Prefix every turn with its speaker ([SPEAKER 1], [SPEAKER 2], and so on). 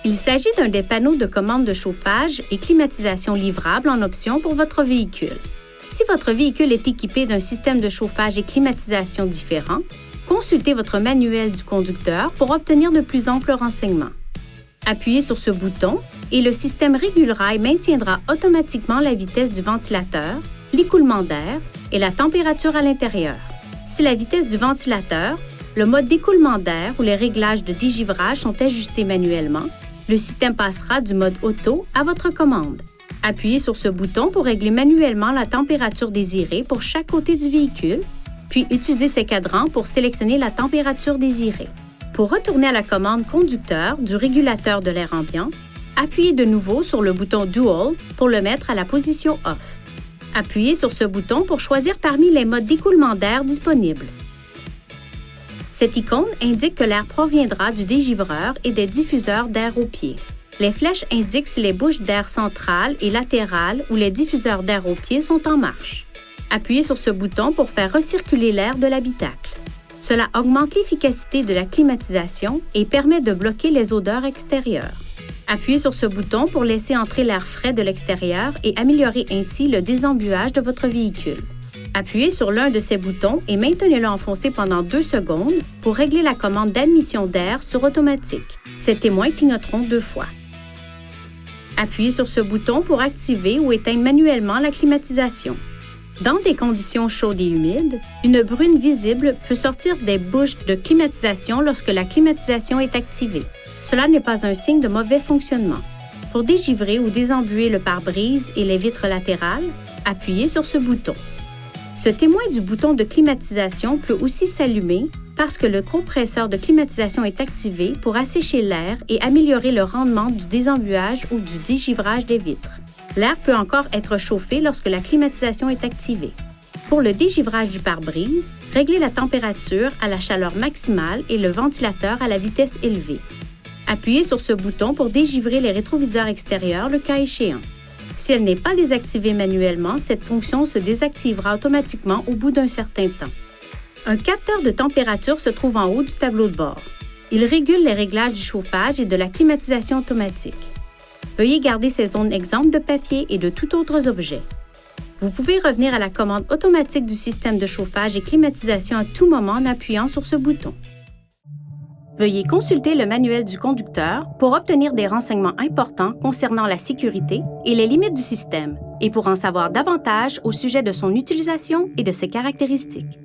[SPEAKER 1] Il s'agit d'un des panneaux de commande de chauffage et climatisation livrables en option pour votre véhicule. Si votre véhicule est équipé d'un système de chauffage et climatisation différent, consultez votre manuel du conducteur pour obtenir de plus amples renseignements. Appuyez sur ce bouton et le système régulera et maintiendra automatiquement la vitesse du ventilateur, l'écoulement d'air et la température à l'intérieur. Si la vitesse du ventilateur, le mode d'écoulement d'air ou les réglages de dégivrage sont ajustés manuellement, le système passera du mode auto à votre commande. Appuyez sur ce bouton pour régler manuellement la température désirée pour chaque côté du véhicule, puis utilisez ces cadrans pour sélectionner la température désirée. Pour retourner à la commande conducteur du régulateur de l'air ambiant, appuyez de nouveau sur le bouton Dual pour le mettre à la position Off. Appuyez sur ce bouton pour choisir parmi les modes d'écoulement d'air disponibles. Cette icône indique que l'air proviendra du dégivreur et des diffuseurs d'air au pied. Les flèches indiquent si les bouches d'air centrales et latérales ou les diffuseurs d'air au pied sont en marche. Appuyez sur ce bouton pour faire recirculer l'air de l'habitacle. Cela augmente l'efficacité de la climatisation et permet de bloquer les odeurs extérieures. Appuyez sur ce bouton pour laisser entrer l'air frais de l'extérieur et améliorer ainsi le désembuage de votre véhicule. Appuyez sur l'un de ces boutons et maintenez-le enfoncé pendant 2 secondes pour régler la commande d'admission d'air sur automatique. Ces témoins clignoteront 2 fois. Appuyez sur ce bouton pour activer ou éteindre manuellement la climatisation. Dans des conditions chaudes et humides, une brune visible peut sortir des bouches de climatisation lorsque la climatisation est activée. Cela n'est pas un signe de mauvais fonctionnement. Pour dégivrer ou désembuer le pare-brise et les vitres latérales, appuyez sur ce bouton. Ce témoin du bouton de climatisation peut aussi s'allumer parce que le compresseur de climatisation est activé pour assécher l'air et améliorer le rendement du désembuage ou du dégivrage des vitres. L'air peut encore être chauffé lorsque la climatisation est activée. Pour le dégivrage du pare-brise, réglez la température à la chaleur maximale et le ventilateur à la vitesse élevée. Appuyez sur ce bouton pour dégivrer les rétroviseurs extérieurs le cas échéant. Si elle n'est pas désactivée manuellement, cette fonction se désactivera automatiquement au bout d'un certain temps. Un capteur de température se trouve en haut du tableau de bord. Il régule les réglages du chauffage et de la climatisation automatique. Veuillez garder ces zones exemptes de papier et de tout autre objet. Vous pouvez revenir à la commande automatique du système de chauffage et climatisation à tout moment en appuyant sur ce bouton. Veuillez consulter le manuel du conducteur pour obtenir des renseignements importants concernant la sécurité et les limites du système et pour en savoir davantage au sujet de son utilisation et de ses caractéristiques.